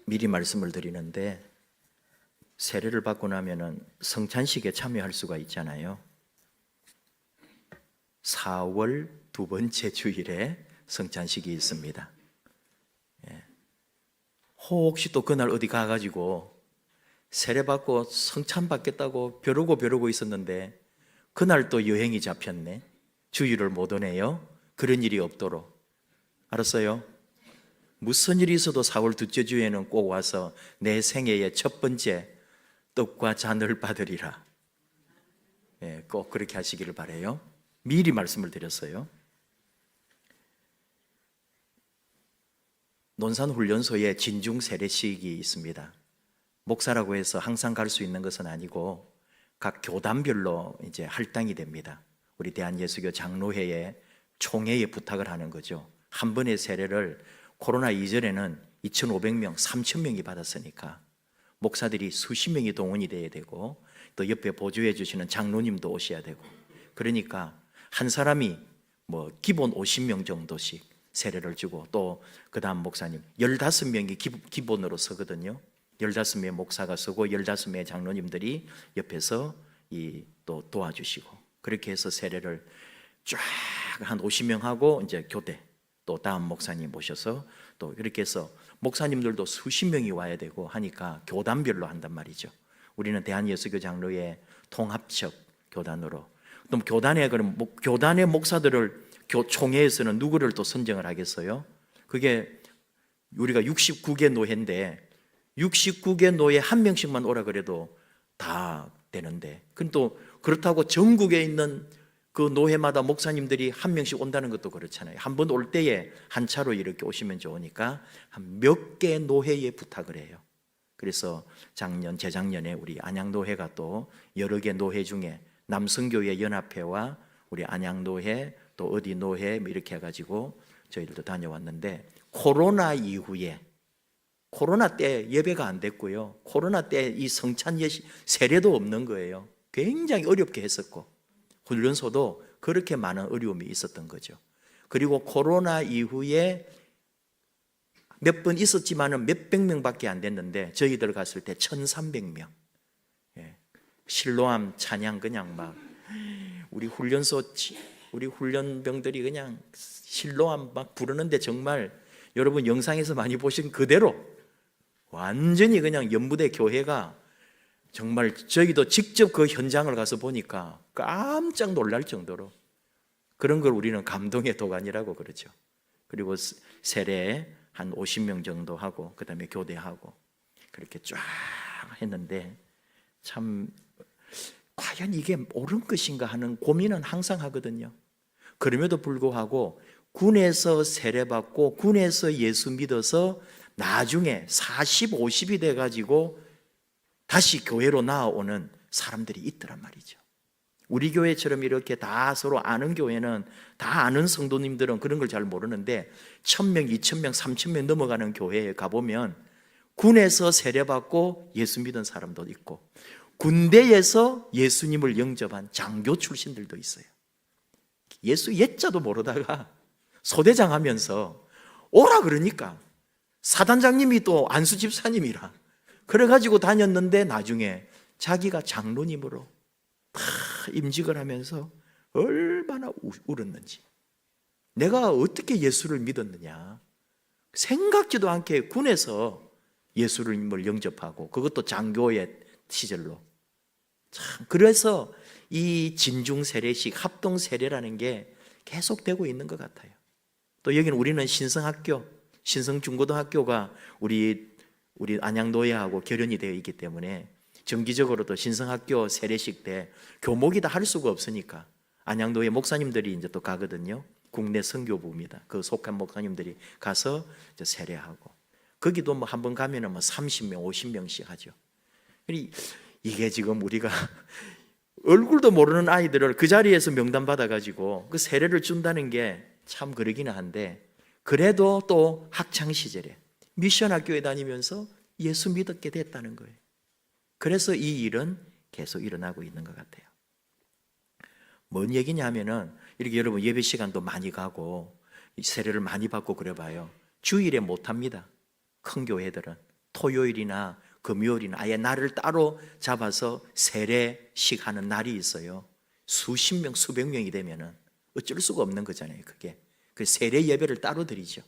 미리 말씀을 드리는데 세례를 받고 나면은 성찬식에 참여할 수가 있잖아요. 4월 두 번째 주일에 성찬식이 있습니다. 혹시 또 그날 어디 가가지고 세례 받고 성찬 받겠다고 벼르고 있었는데 그날 또 여행이 잡혔네. 주일을 못 오네요. 그런 일이 없도록. 알았어요? 무슨 일이 있어도 4월 둘째 주에는 꼭 와서 내 생애의 첫 번째 떡과 잔을 받으리라. 꼭 그렇게 하시기를 바라요. 미리 말씀을 드렸어요. 논산훈련소에 진중 세례식이 있습니다. 목사라고 해서 항상 갈 수 있는 것은 아니고 각 교단별로 이제 할당이 됩니다. 우리 대한예수교 장로회의 총회에 부탁을 하는 거죠. 한 번의 세례를 코로나 이전에는 2,500명, 3,000명이 받았으니까 목사들이 수십 명이 동원이 돼야 되고 또 옆에 보조해 주시는 장로님도 오셔야 되고 그러니까 한 사람이 뭐 기본 50명 정도씩 세례를 주고 또 그 다음 목사님 15명이 기본으로 서거든요. 15명의 목사가 서고 15명의 장로님들이 옆에서 또 도와주시고 그렇게 해서 세례를 쫙 한 50명 하고 이제 교대 또 다음 목사님 모셔서 또 이렇게 해서 목사님들도 수십 명이 와야 되고 하니까 교단별로 한단 말이죠. 우리는 대한예수교 장로회 통합적 교단으로 또 교단의 목사들을 총회에서는 누구를 또 선정을 하겠어요? 그게 우리가 69개 노회인데 69개 노회 한 명씩만 오라 그래도 다 되는데 그럼 또 그렇다고 전국에 있는 그 노회마다 목사님들이 한 명씩 온다는 것도 그렇잖아요. 한 번 올 때에 한 차로 이렇게 오시면 좋으니까 한 몇 개 노회에 부탁을 해요. 그래서 재작년에 우리 안양노회가 또 여러 개 노회 중에 남성교회 연합회와 우리 안양노회 또 어디 노회 이렇게 해가지고 저희들도 다녀왔는데 코로나 이후에 코로나 때 예배가 안 됐고요. 코로나 때 이 성찬 세례도 없는 거예요. 굉장히 어렵게 했었고 훈련소도 그렇게 많은 어려움이 있었던 거죠. 그리고 코로나 이후에 몇 번 있었지만은 몇백 명밖에 안 됐는데 저희들 갔을 때 1,300명. 실로암 찬양 그냥 막 우리 훈련병들이 그냥 실로암 막 부르는데 정말 여러분 영상에서 많이 보신 그대로 완전히 그냥 연무대 교회가 정말 저희도 직접 그 현장을 가서 보니까 깜짝 놀랄 정도로 그런 걸 우리는 감동의 도가니라고 그러죠. 그리고 세례 한 50명 정도 하고 그 다음에 교대하고 그렇게 쫙 했는데 참 과연 이게 옳은 것인가 하는 고민은 항상 하거든요. 그럼에도 불구하고 군에서 세례받고 군에서 예수 믿어서 나중에 40, 50이 돼가지고 다시 교회로 나아오는 사람들이 있더란 말이죠. 우리 교회처럼 이렇게 다 서로 아는 교회는 다 아는 성도님들은 그런 걸 잘 모르는데 1,000명, 2,000명, 3,000명 넘어가는 교회에 가보면 군에서 세례받고 예수 믿은 사람도 있고 군대에서 예수님을 영접한 장교 출신들도 있어요. 예수 옛자도 모르다가 소대장 하면서 오라 그러니까 사단장님이 또 안수 집사님이라 그래가지고 다녔는데 나중에 자기가 장로님으로 다 임직을 하면서 얼마나 울었는지 내가 어떻게 예수를 믿었느냐 생각지도 않게 군에서 예수님을 영접하고 그것도 장교의 시절로 참 그래서 이 진중 세례식 합동 세례라는 게 계속되고 있는 것 같아요. 또 여기는 우리는 신성학교 신성중고등학교가 우리 안양노예하고 결연이 되어 있기 때문에 정기적으로도 신성학교 세례식 때 교목이 다 할 수가 없으니까 안양노예 목사님들이 이제 또 가거든요. 국내 선교부입니다. 그 속한 목사님들이 가서 이제 세례하고 거기도 뭐 한번 가면은 뭐 30명, 50명씩 하죠. 이게 지금 우리가 얼굴도 모르는 아이들을 그 자리에서 명단 받아가지고 그 세례를 준다는 게 참 그러기는 한데 그래도 또 학창시절에 미션 학교에 다니면서 예수 믿게 됐다는 거예요. 그래서 이 일은 계속 일어나고 있는 것 같아요. 뭔 얘기냐 하면은 이렇게 여러분 예배 시간도 많이 가고 세례를 많이 받고 그래 봐요. 주일에 못 합니다. 큰 교회들은 토요일이나 금요일이나 아예 날을 따로 잡아서 세례식 하는 날이 있어요. 수십 명, 수백 명이 되면은 어쩔 수가 없는 거잖아요. 그게 그 세례 예배를 따로 드리죠.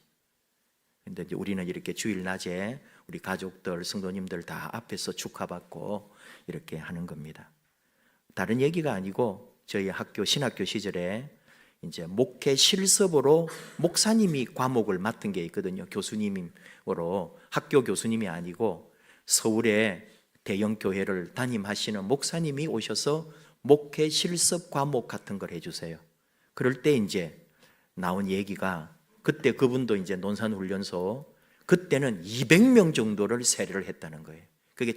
근데 이제 우리는 이렇게 주일 낮에 우리 가족들, 성도님들 다 앞에서 축하받고 이렇게 하는 겁니다. 다른 얘기가 아니고 저희 학교 신학교 시절에 이제 목회 실습으로 목사님이 과목을 맡은 게 있거든요. 교수님으로 학교 교수님이 아니고 서울에 대형 교회를 담임하시는 목사님이 오셔서 목회 실습 과목 같은 걸 해주세요. 그럴 때 이제 나온 얘기가 그때 그분도 이제 논산훈련소 그때는 200명 정도를 세례를 했다는 거예요. 그게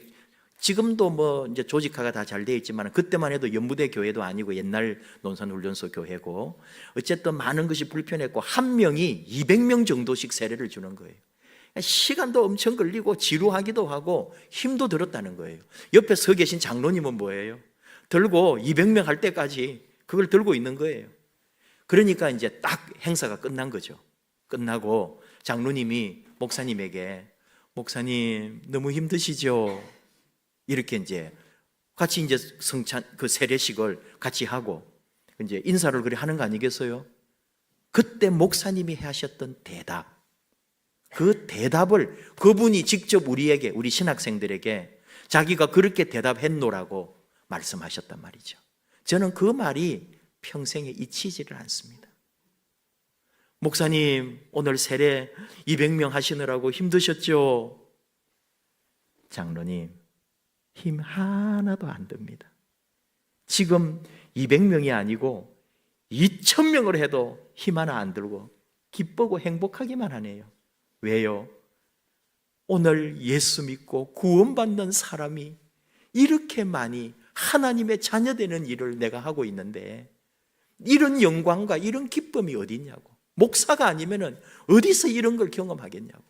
지금도 뭐 이제 조직화가 다 잘 되어 있지만 그때만 해도 연무대 교회도 아니고 옛날 논산훈련소 교회고 어쨌든 많은 것이 불편했고 한 명이 200명 정도씩 세례를 주는 거예요. 시간도 엄청 걸리고 지루하기도 하고 힘도 들었다는 거예요. 옆에 서 계신 장로님은 뭐예요? 들고 200명 할 때까지 그걸 들고 있는 거예요. 그러니까 이제 딱 행사가 끝난 거죠. 끝나고 장로님이 목사님에게 목사님 너무 힘드시죠? 이렇게 이제 같이 이제 성찬 그 세례식을 같이 하고 이제 인사를 그래 하는 거 아니겠어요? 그때 목사님이 하셨던 대답, 그 대답을 그분이 직접 우리에게 우리 신학생들에게 자기가 그렇게 대답했노라고 말씀하셨단 말이죠. 저는 그 말이 평생에 잊히지를 않습니다. 목사님 오늘 세례 200명 하시느라고 힘드셨죠? 장로님 힘 하나도 안 듭니다. 지금 200명이 아니고 2000명을 해도 힘 하나 안 들고 기쁘고 행복하기만 하네요. 왜요? 오늘 예수 믿고 구원받는 사람이 이렇게 많이 하나님의 자녀되는 일을 내가 하고 있는데 이런 영광과 이런 기쁨이 어디 있냐고. 목사가 아니면 어디서 이런 걸 경험하겠냐고.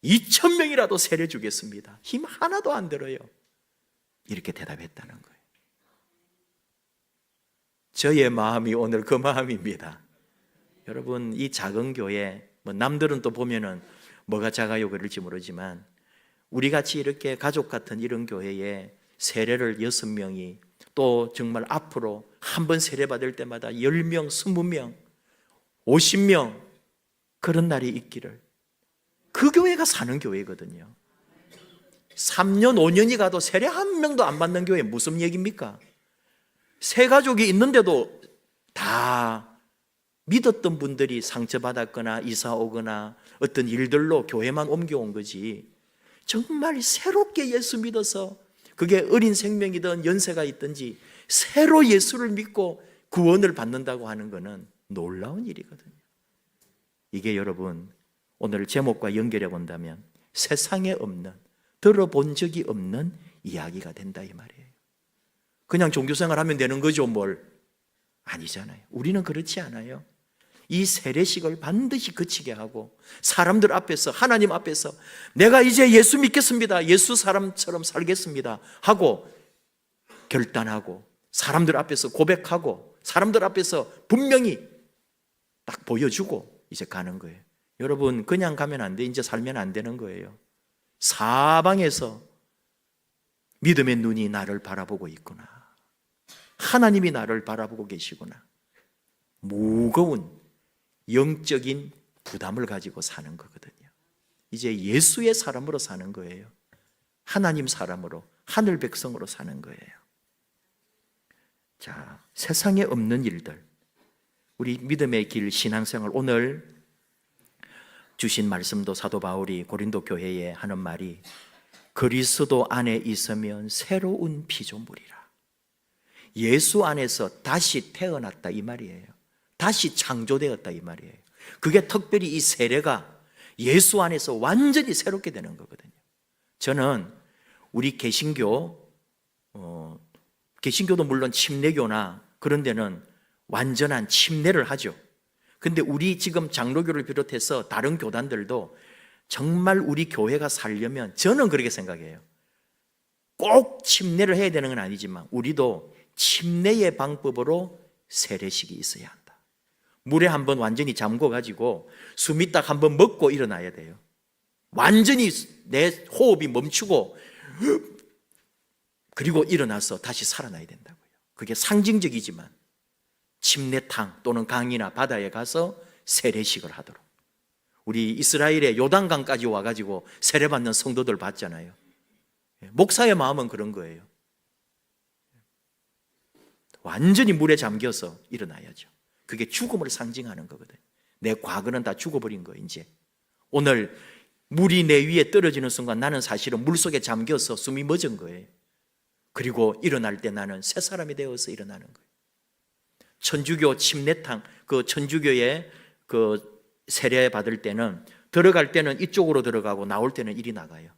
2000명이라도 세례 주겠습니다. 힘 하나도 안 들어요. 이렇게 대답했다는 거예요. 저의 마음이 오늘 그 마음입니다. 여러분 이 작은 교회 뭐 남들은 또 보면은 뭐가 작아요 그럴지 모르지만 우리 같이 이렇게 가족 같은 이런 교회에 세례를 6명이 또 정말 앞으로 한 번 세례 받을 때마다 10명, 20명 50명 그런 날이 있기를 그 교회가 사는 교회거든요. 3년 5년이 가도 세례 한 명도 안 받는 교회 무슨 얘기입니까? 세 가족이 있는데도 다 믿었던 분들이 상처받았거나 이사 오거나 어떤 일들로 교회만 옮겨온 거지 정말 새롭게 예수 믿어서 그게 어린 생명이든 연세가 있든지 새로 예수를 믿고 구원을 받는다고 하는 것은 놀라운 일이거든요. 이게 여러분 오늘 제목과 연결해 본다면 세상에 없는 들어본 적이 없는 이야기가 된다 이 말이에요. 그냥 종교생활 하면 되는 거죠 뭘? 아니잖아요. 우리는 그렇지 않아요. 이 세례식을 반드시 거치게 하고 사람들 앞에서 하나님 앞에서 내가 이제 예수 믿겠습니다. 예수 사람처럼 살겠습니다 하고 결단하고 사람들 앞에서 고백하고 사람들 앞에서 분명히 딱 보여주고 이제 가는 거예요. 여러분 그냥 가면 안 돼. 이제 살면 안 되는 거예요. 사방에서 믿음의 눈이 나를 바라보고 있구나. 하나님이 나를 바라보고 계시구나. 무거운 영적인 부담을 가지고 사는 거거든요. 이제 예수의 사람으로 사는 거예요. 하나님 사람으로, 하늘 백성으로 사는 거예요. 자, 세상에 없는 일들, 우리 믿음의 길 신앙생활 오늘 주신 말씀도 사도 바울이 고린도 교회에 하는 말이 그리스도 안에 있으면 새로운 피조물이라. 예수 안에서 다시 태어났다 이 말이에요. 다시 창조되었다 이 말이에요. 그게 특별히 이 세례가 예수 안에서 완전히 새롭게 되는 거거든요. 저는 우리 개신교도 물론 침례교나 그런 데는 완전한 침례를 하죠. 근데 우리 지금 장로교를 비롯해서 다른 교단들도 정말 우리 교회가 살려면 저는 그렇게 생각해요. 꼭 침례를 해야 되는 건 아니지만 우리도 침례의 방법으로 세례식이 있어야 한다. 물에 한번 완전히 잠궈가지고 숨이 딱 한번 먹고 일어나야 돼요. 완전히 내 호흡이 멈추고 그리고 일어나서 다시 살아나야 된다고요. 그게 상징적이지만 침례탕 또는 강이나 바다에 가서 세례식을 하도록. 우리 이스라엘의 요단강까지 와가지고 세례받는 성도들 봤잖아요. 목사의 마음은 그런 거예요. 완전히 물에 잠겨서 일어나야죠. 그게 죽음을 상징하는 거거든요. 내 과거는 다 죽어버린 거예요. 이제 오늘 물이 내 위에 떨어지는 순간 나는 사실은 물속에 잠겨서 숨이 멎은 거예요. 그리고 일어날 때 나는 새 사람이 되어서 일어나는 거예요. 천주교 침례탕, 그 천주교의 그 세례 받을 때는 들어갈 때는 이쪽으로 들어가고 나올 때는 이리 나가요.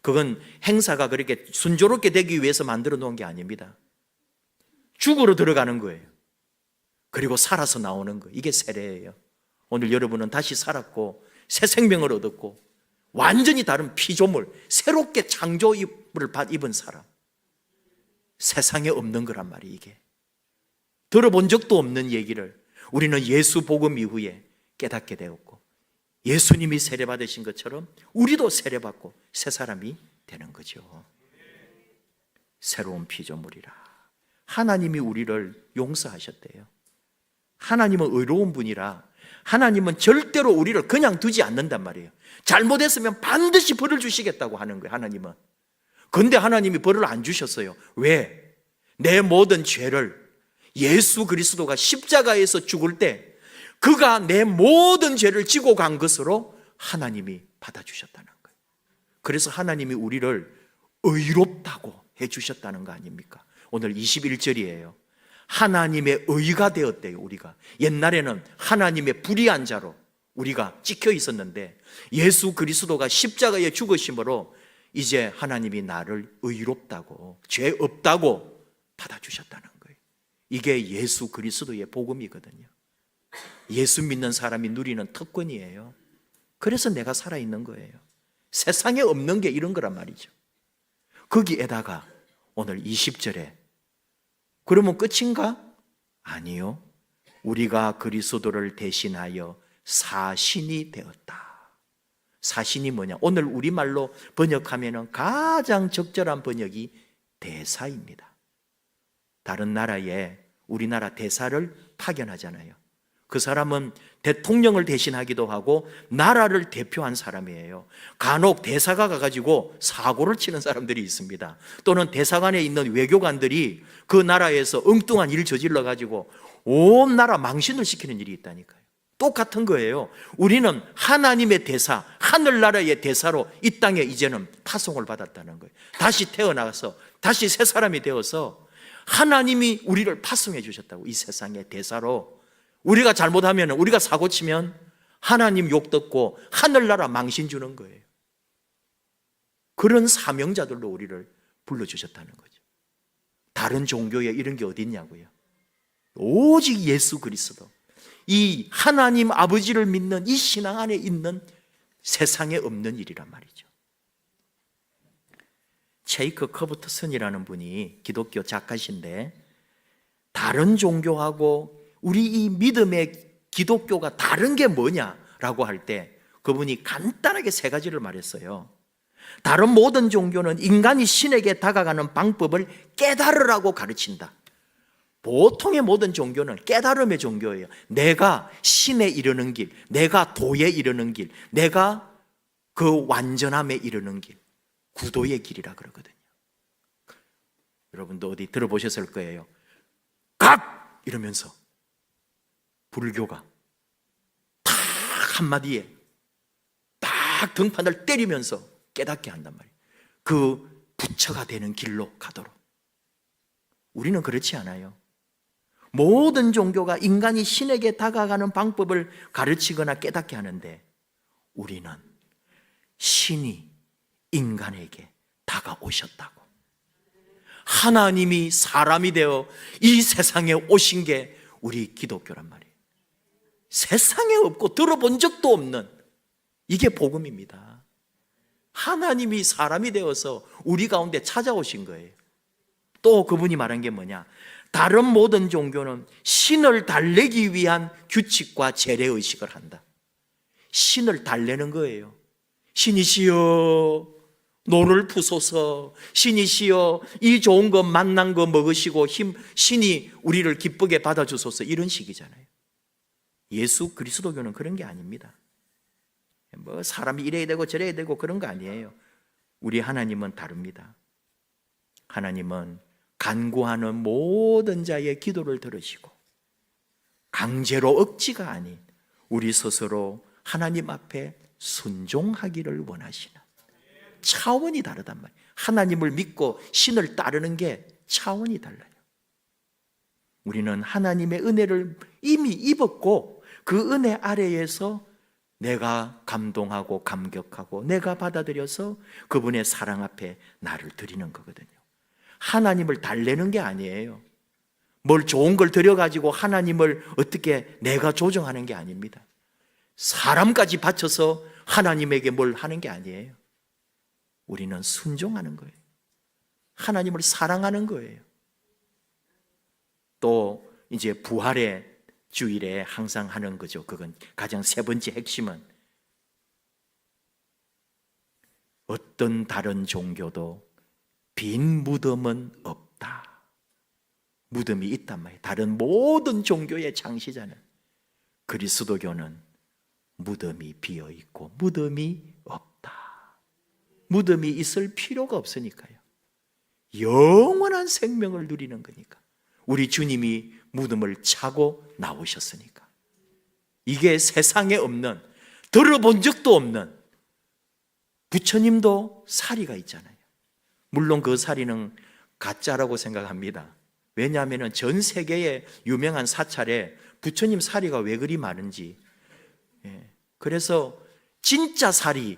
그건 행사가 그렇게 순조롭게 되기 위해서 만들어 놓은 게 아닙니다. 죽으러 들어가는 거예요. 그리고 살아서 나오는 거예요. 이게 세례예요. 오늘 여러분은 다시 살았고 새 생명을 얻었고 완전히 다른 피조물, 새롭게 창조를 입은 사람. 세상에 없는 거란 말이에요. 이게 들어본 적도 없는 얘기를 우리는 예수 복음 이후에 깨닫게 되었고, 예수님이 세례받으신 것처럼 우리도 세례받고 새 사람이 되는 거죠. 새로운 피조물이라. 하나님이 우리를 용서하셨대요. 하나님은 의로운 분이라 하나님은 절대로 우리를 그냥 두지 않는단 말이에요. 잘못했으면 반드시 벌을 주시겠다고 하는 거예요. 하나님은. 그런데 하나님이 벌을 안 주셨어요. 왜? 내 모든 죄를 예수 그리스도가 십자가에서 죽을 때 그가 내 모든 죄를 지고 간 것으로 하나님이 받아주셨다는 거예요. 그래서 하나님이 우리를 의롭다고 해주셨다는 거 아닙니까? 오늘 21절이에요. 하나님의 의가 되었대요. 우리가 옛날에는 하나님의 불의한 자로 우리가 찍혀 있었는데 예수 그리스도가 십자가에 죽으심으로 이제 하나님이 나를 의롭다고, 죄 없다고 받아주셨다는 거예요. 이게 예수 그리스도의 복음이거든요. 예수 믿는 사람이 누리는 특권이에요. 그래서 내가 살아있는 거예요. 세상에 없는 게 이런 거란 말이죠. 거기에다가 오늘 20절에 그러면 끝인가? 아니요. 우리가 그리스도를 대신하여 사신이 되었다. 사신이 뭐냐? 오늘 우리말로 번역하면 가장 적절한 번역이 대사입니다. 다른 나라에 우리나라 대사를 파견하잖아요. 그 사람은 대통령을 대신하기도 하고 나라를 대표한 사람이에요. 간혹 대사가 가가지고 사고를 치는 사람들이 있습니다. 또는 대사관에 있는 외교관들이 그 나라에서 엉뚱한 일을 저질러가지고 온 나라 망신을 시키는 일이 있다니까요. 똑같은 거예요. 우리는 하나님의 대사, 하늘나라의 대사로 이 땅에 이제는 파송을 받았다는 거예요. 다시 태어나서 다시 새 사람이 되어서 하나님이 우리를 파송해 주셨다고. 이 세상의 대사로. 우리가 잘못하면, 우리가 사고치면 하나님 욕 듣고 하늘나라 망신 주는 거예요. 그런 사명자들로 우리를 불러주셨다는 거죠. 다른 종교에 이런 게 어디 있냐고요. 오직 예수 그리스도, 이 하나님 아버지를 믿는 이 신앙 안에 있는 세상에 없는 일이란 말이죠. 체이크 커버터슨이라는 분이 기독교 작가신데, 다른 종교하고 우리 이 믿음의 기독교가 다른 게 뭐냐라고 할 때 그분이 간단하게 세 가지를 말했어요. 다른 모든 종교는 인간이 신에게 다가가는 방법을 깨달으라고 가르친다. 보통의 모든 종교는 깨달음의 종교예요. 내가 신에 이르는 길, 내가 도에 이르는 길, 내가 그 완전함에 이르는 길, 구도의 길이라 그러거든요. 여러분도 어디 들어보셨을 거예요. 각! 이러면서 불교가 딱 한마디에 딱 등판을 때리면서 깨닫게 한단 말이에요. 그 부처가 되는 길로 가도록. 우리는 그렇지 않아요. 모든 종교가 인간이 신에게 다가가는 방법을 가르치거나 깨닫게 하는데, 우리는 신이 인간에게 다가오셨다고. 하나님이 사람이 되어 이 세상에 오신 게 우리 기독교란 말이에요. 세상에 없고 들어본 적도 없는, 이게 복음입니다. 하나님이 사람이 되어서 우리 가운데 찾아오신 거예요. 또 그분이 말한 게 뭐냐? 다른 모든 종교는 신을 달래기 위한 규칙과 재래의식을 한다. 신을 달래는 거예요. 신이시여 노를 푸소서, 신이시여 이 좋은 거 만난 거 먹으시고 신이 우리를 기쁘게 받아주소서, 이런 식이잖아요. 예수 그리스도교는 그런 게 아닙니다. 뭐 사람이 이래야 되고 저래야 되고 그런 거 아니에요. 우리 하나님은 다릅니다. 하나님은 간구하는 모든 자의 기도를 들으시고 강제로 억지가 아닌 우리 스스로 하나님 앞에 순종하기를 원하시는 차원이 다르단 말이에요. 하나님을 믿고 신을 따르는 게 차원이 달라요. 우리는 하나님의 은혜를 이미 입었고 그 은혜 아래에서 내가 감동하고 감격하고 내가 받아들여서 그분의 사랑 앞에 나를 드리는 거거든요. 하나님을 달래는 게 아니에요. 뭘 좋은 걸 드려가지고 하나님을 어떻게 내가 조정하는 게 아닙니다. 사람까지 바쳐서 하나님에게 뭘 하는 게 아니에요. 우리는 순종하는 거예요. 하나님을 사랑하는 거예요. 또 이제 부활의 주일에 항상 하는 거죠. 그건 가장 세 번째 핵심은 어떤 다른 종교도 빈 무덤은 없다. 무덤이 있단 말이에요. 다른 모든 종교의 창시자는, 그리스도교는 무덤이 비어 있고 무덤이 없다. 무덤이 있을 필요가 없으니까요. 영원한 생명을 누리는 거니까. 우리 주님이 무덤을 차고 나오셨으니까. 이게 세상에 없는, 들어본 적도 없는, 부처님도 사리가 있잖아요. 물론 그 사리는 가짜라고 생각합니다. 왜냐하면 전 세계의 유명한 사찰에 부처님 사리가 왜 그리 많은지. 그래서 진짜 사리라고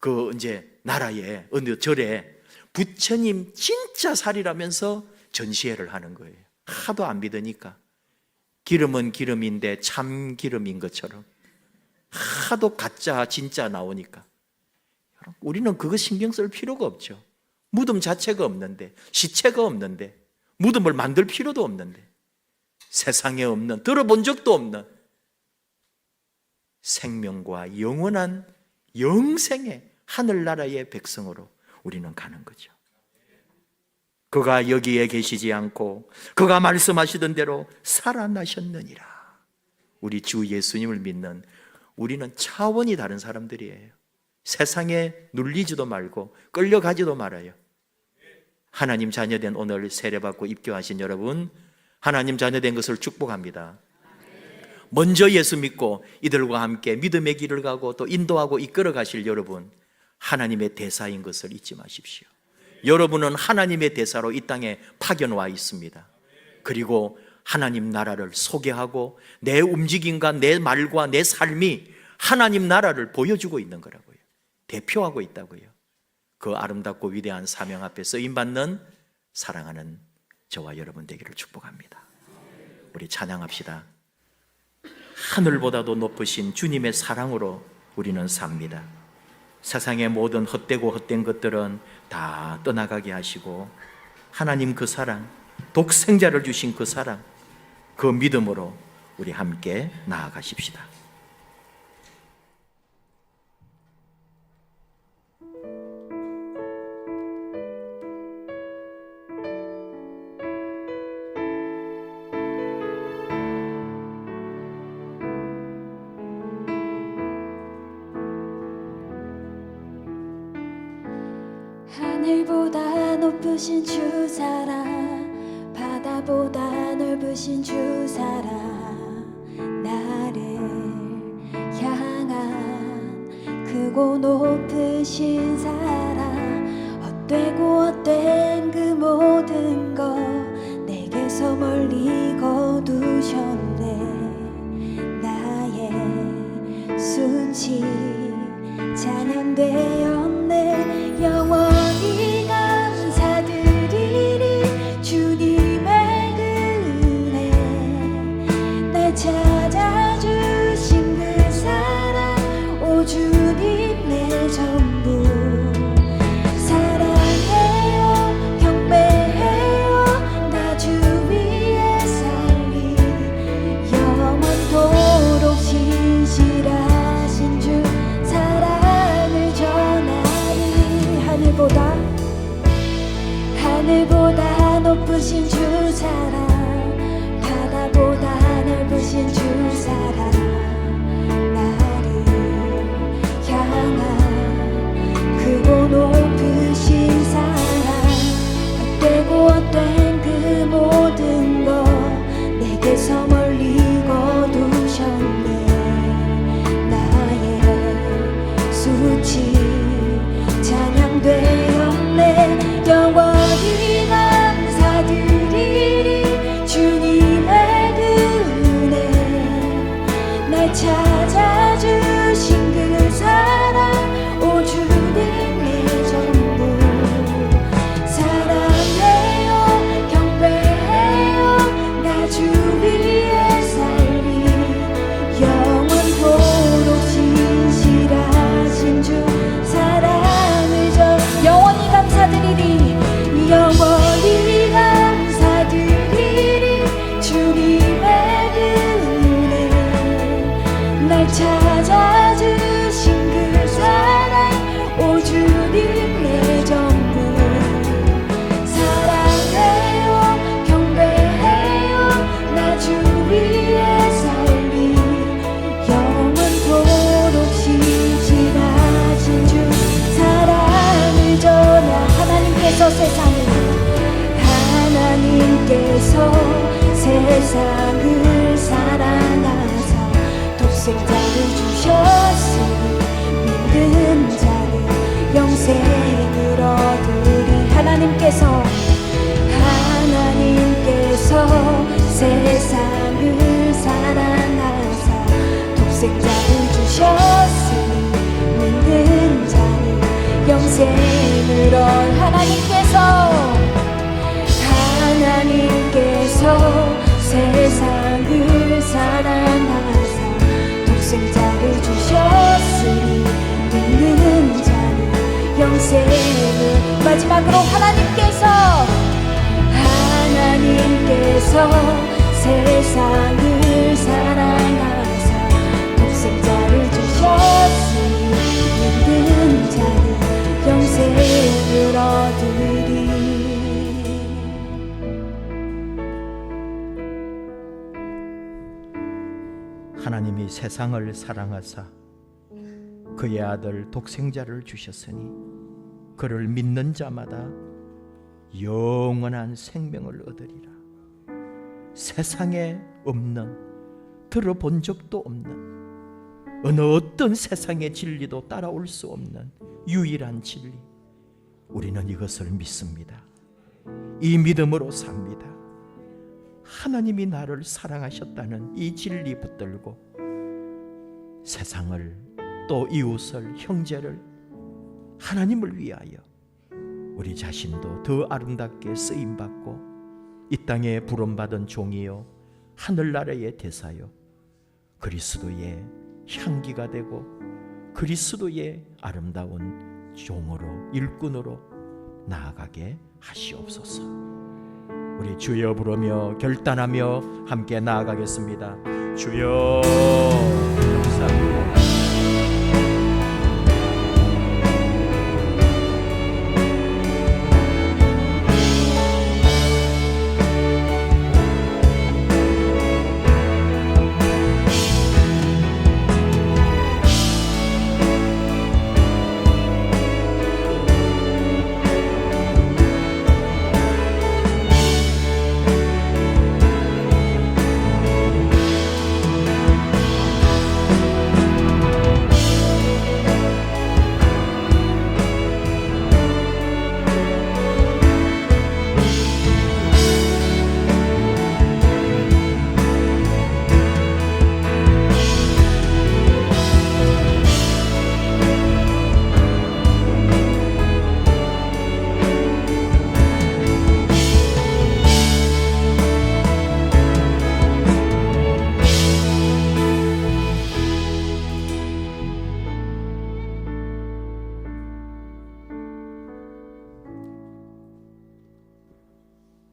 그 이제 나라에 어느 절에 부처님 진짜 사리라면서 전시회를 하는 거예요. 하도 안 믿으니까. 기름은 기름인데 참 기름인 것처럼 하도 가짜 진짜 나오니까. 우리는 그거 신경 쓸 필요가 없죠. 무덤 자체가 없는데, 시체가 없는데, 무덤을 만들 필요도 없는데, 세상에 없는, 들어본 적도 없는 생명과 영원한 영생의 하늘나라의 백성으로 우리는 가는 거죠. 그가 여기에 계시지 않고 그가 말씀하시던 대로 살아나셨느니라. 우리 주 예수님을 믿는 우리는 차원이 다른 사람들이에요. 세상에 눌리지도 말고 끌려가지도 말아요. 하나님 자녀된 오늘 세례받고 입교하신 여러분, 하나님 자녀된 것을 축복합니다. 먼저 예수 믿고 이들과 함께 믿음의 길을 가고 또 인도하고 이끌어 가실 여러분, 하나님의 대사인 것을 잊지 마십시오. 여러분은 하나님의 대사로 이 땅에 파견 와 있습니다. 그리고 하나님 나라를 소개하고 내 움직임과 내 말과 내 삶이 하나님 나라를 보여주고 있는 거라고요. 대표하고 있다고요. 그 아름답고 위대한 사명 앞에 쓰임받는 사랑하는 저와 여러분 되기를 축복합니다. 우리 찬양합시다. 하늘보다도 높으신 주님의 사랑으로 우리는 삽니다. 세상의 모든 헛되고 헛된 것들은 다 떠나가게 하시고 하나님 그 사랑, 독생자를 주신 그 사랑, 그 믿음으로 우리 함께 나아가십시다. 하늘보다 높으신 주 사랑, 바다보다 넓으신 주 사랑, 나를 향한 크고 높으신 사랑, 헛되고 헛된 그 모든 것 내게서 멀리 거두셨네. 나의 수치 찬양되었네. 영원히 감사드리리 주님의 그 은혜, 날 찾아주신 그 사랑, 오 주님 내 전부. 사랑해요 경배해요 나 주 위에 살리. 영원토록 신실하신 주 넓으신 주 사랑 바다보다 넓으신 주 사랑 나를 향한 크고 높으신 사랑 헛되고 헛된 그 모든 것 내게서 멀리 거두셨네 나의 수치 찬양되었네 영원히 감사드리리 주님의 그 은혜 날 찾아주신 그 사랑 오 주님 내 전부 사랑해요 경배해요 나 주 위에 살리 영원토록 신실하신 주 사랑을 저 영원히 감사드리리 영원히 감사드리리 주님의 그 은혜 날 찾아주신 그 사랑 오 주님 내 전부 사랑해요 경배해요 나 주 위에 살리 영원토록 신실하신 주 사랑을 전하 하나님께서 세상을 사랑하사 독생자를 주셨으니 믿는 자는 영생을 얻으리 하나님께서 세상을 사랑하사 독생자를 주셨으니 믿는 자는 영생을 얻 하나님께서 세상을 사랑하사 독생자를 주셨으니 믿는 자는 영생을 마지막으로 하나님께서 세상을 사랑하사 독생자를 주셨으니 믿는 자는 영생을 얻으리 하나님이 세상을 사랑하사 그의 아들 독생자를 주셨으니 그를 믿는 자마다 영원한 생명을 얻으리라. 세상에 없는 들어본 적도 없는 어느 어떤 세상의 진리도 따라올 수 없는 유일한 진리 우리는 이것을 믿습니다. 이 믿음으로 삽니다. 하나님이 나를 사랑하셨다는 이 진리 붙들고 세상을 또 이웃을 형제를 하나님을 위하여 우리 자신도 더 아름답게 쓰임받고 이 땅에 부름받은 종이요 하늘나라의 대사요 그리스도의 향기가 되고 그리스도의 아름다운 종으로 일꾼으로 나아가게 하시옵소서. 우리 주여 부르며 결단하며 함께 나아가겠습니다. 주여 감사합니다.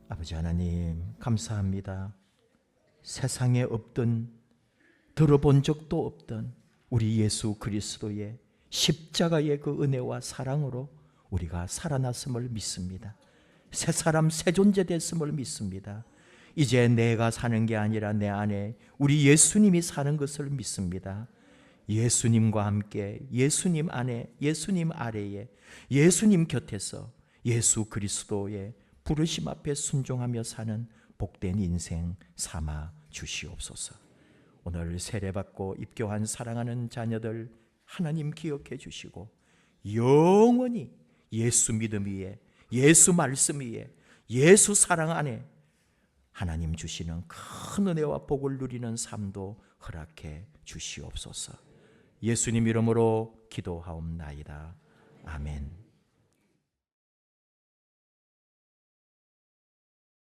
아버지 하나님 감사합니다. 세상에 없던 들어본 적도 없던 우리 예수 그리스도의 십자가의 그 은혜와 사랑으로 우리가 살아났음을 믿습니다. 새 사람 새 존재 됐음을 믿습니다. 이제 내가 사는 게 아니라 내 안에 우리 예수님이 사는 것을 믿습니다. 예수님과 함께 예수님 안에 예수님 아래에 예수님 곁에서 예수 그리스도의 부르심 앞에 순종하며 사는 복된 인생 삼아 주시옵소서. 오늘 세례받고 입교한 사랑하는 자녀들 하나님 기억해 주시고 영원히 예수 믿음 위에 예수 말씀 위에 예수 사랑 안에 하나님 주시는 큰 은혜와 복을 누리는 삶도 허락해 주시옵소서. 예수님 이름으로 기도하옵나이다. 아멘.